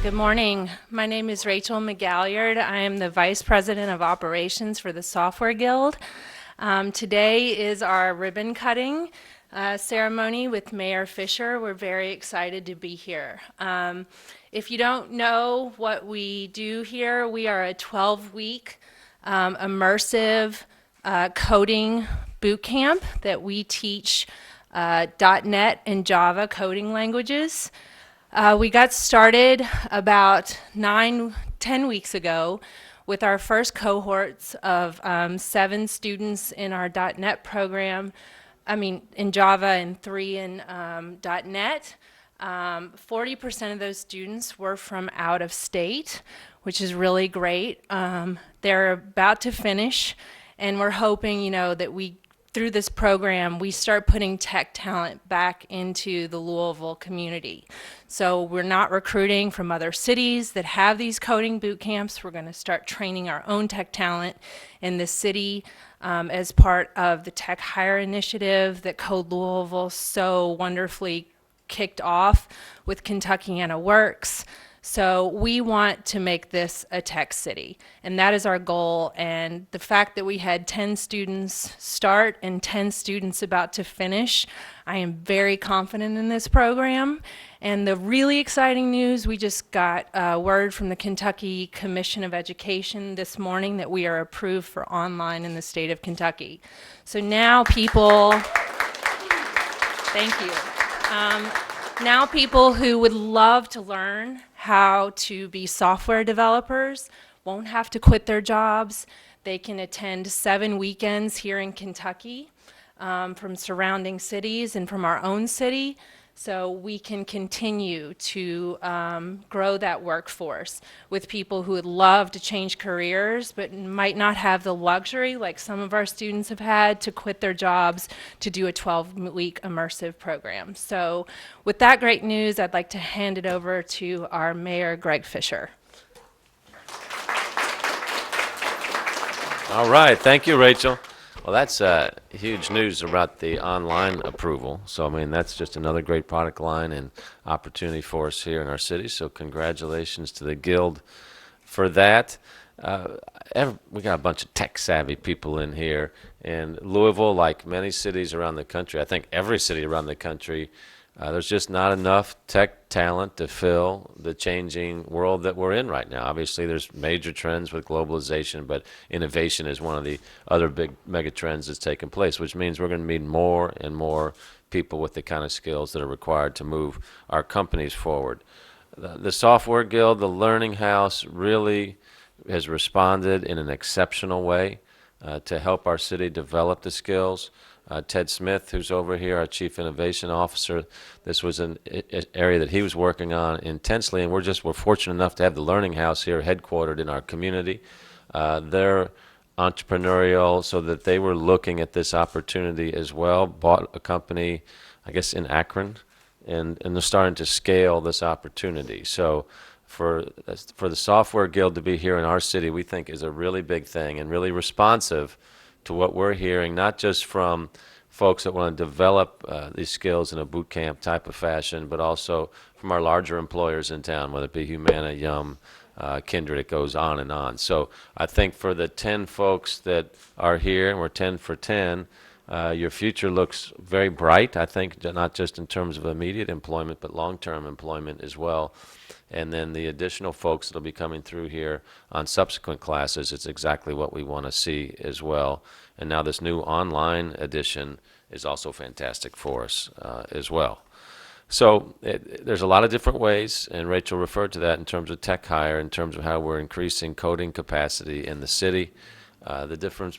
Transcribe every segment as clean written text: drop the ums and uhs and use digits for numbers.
Good morning. My name is Rachel McGalliard. I am the Vice President of Operations for the Software Guild. Today is our ribbon cutting ceremony with Mayor Fischer. We're very excited to be here. If you don't know what we do here, we are a 12-week immersive coding boot camp that we teach .NET and Java coding languages. We got started about 10 weeks ago with our first cohorts of 7 students in our .NET program, in Java and 3 in .NET. 40% of those students were from out of state, which is really great. They're about to finish, and we're hoping, that through this program, we start putting tech talent back into the Louisville community. So we're not recruiting from other cities that have these coding boot camps. We're going to start training our own tech talent in the city as part of the Tech Hire initiative that Code Louisville so wonderfully kicked off with Kentuckiana Works. So we want to make this a tech city, and that is our goal. And the fact that we had 10 students start and 10 students about to finish, I am very confident in this program. And the really exciting news, we just got word from the Kentucky Commission of Education this morning that we are approved for online in the state of Kentucky. So now people, thank you. Now people who would love to learn how to be software developers won't have to quit their jobs. They can attend 7 weekends here in Kentucky from surrounding cities and from our own city. So we can continue to grow that workforce with people who would love to change careers but might not have the luxury, like some of our students have had, to quit their jobs to do a 12-week immersive program. So with that great news, I'd like to hand it over to our Mayor, Greg Fischer. All right, thank you, Rachel. Well, that's huge news about the online approval. So, that's just another great product line and opportunity for us here in our city. So, congratulations to the Guild for that. We got a bunch of tech-savvy people in here. And Louisville, like many cities around the country, I think every city around the country, there's just not enough tech talent to fill the changing world that we're in right now. Obviously, there's major trends with globalization, but innovation is one of the other big mega trends that's taking place, which means we're going to need more and more people with the kind of skills that are required to move our companies forward. The Software Guild, the Learning House, really has responded in an exceptional way to help our city develop the skills. Ted Smith, who's over here, our Chief Innovation Officer, this was an area that he was working on intensely, and we're fortunate enough to have the Learning House here headquartered in our community. They're entrepreneurial, so that they were looking at this opportunity as well, bought a company, I guess, in Akron, and they're starting to scale this opportunity. So for the Software Guild to be here in our city, we think is a really big thing and really responsive to what we're hearing, not just from folks that want to develop these skills in a boot camp type of fashion, but also from our larger employers in town, whether it be Humana, Yum, Kindred, it goes on and on. So I think for the 10 folks that are here, and we're 10 for 10, your future looks very bright, I think, not just in terms of immediate employment, but long-term employment as well. And then the additional folks that will be coming through here on subsequent classes, it's exactly what we want to see as well. And now this new online edition is also fantastic for us as well. So there's a lot of different ways, and Rachel referred to that in terms of tech hire, in terms of how we're increasing coding capacity in the city. The difference,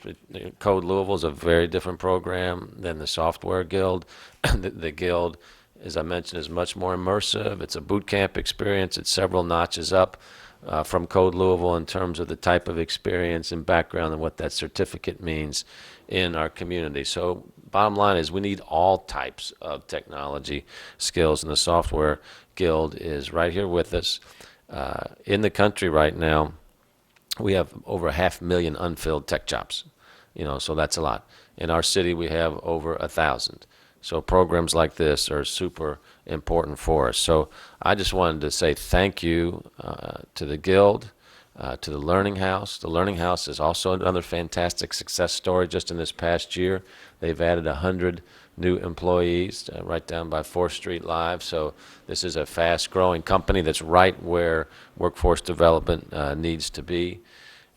Code Louisville is a very different program than the Software Guild. The Guild, as I mentioned, is much more immersive. It's a boot camp experience. It's several notches up from Code Louisville in terms of the type of experience and background and what that certificate means in our community. So bottom line is we need all types of technology skills, and the Software Guild is right here with us. In the country right now, we have over 500,000 unfilled tech jobs, so that's a lot. In our city, we have over 1,000. So programs like this are super important for us. So I just wanted to say thank you to the Guild, to the Learning House. The Learning House is also another fantastic success story. Just in this past year, they've added 100 new employees right down by 4th Street Live. So this is a fast-growing company that's right where workforce development needs to be.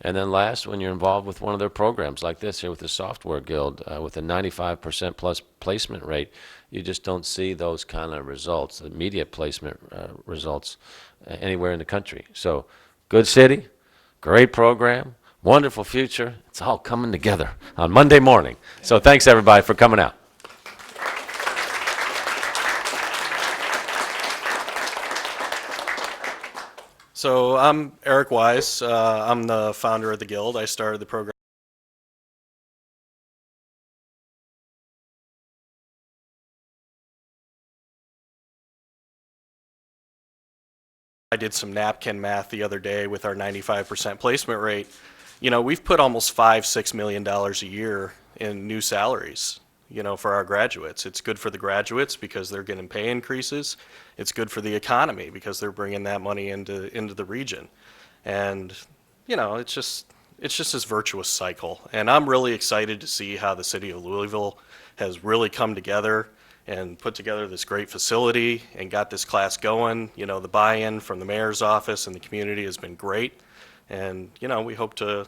And then last, when you're involved with one of their programs like this here with the Software Guild, with a 95% plus placement rate, you just don't see those kind of results, the immediate placement results anywhere in the country. So good city, great program, wonderful future. It's all coming together on Monday morning. So thanks everybody for coming out. So I'm Eric Wise. I'm the founder of the Guild. I started the program. I did some napkin math the other day with our 95% placement rate. You know, we've put almost $5-6 million a year in new salaries, you know, for our graduates. It's good for the graduates because they're getting pay increases. It's good for the economy because they're bringing that money into the region. And, you know, it's just this virtuous cycle. And I'm really excited to see how the city of Louisville has really come together and put together this great facility and got this class going. You know, the buy-in from the mayor's office and the community has been great. And, you know, we hope to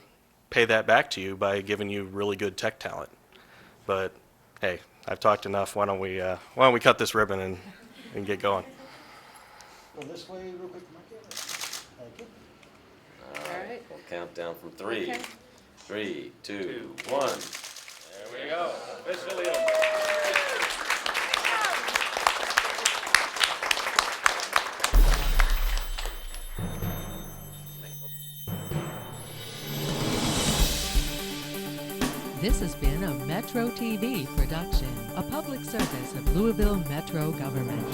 pay that back to you by giving you really good tech talent. But, hey, I've talked enough. Why don't we cut this ribbon and get going? Go this way real quick, Mike. Thank you. All right, we'll count down from 3. Okay. 3, 2, 1. There we go. Officially. This has been a Metro TV production, a public service of Louisville Metro government.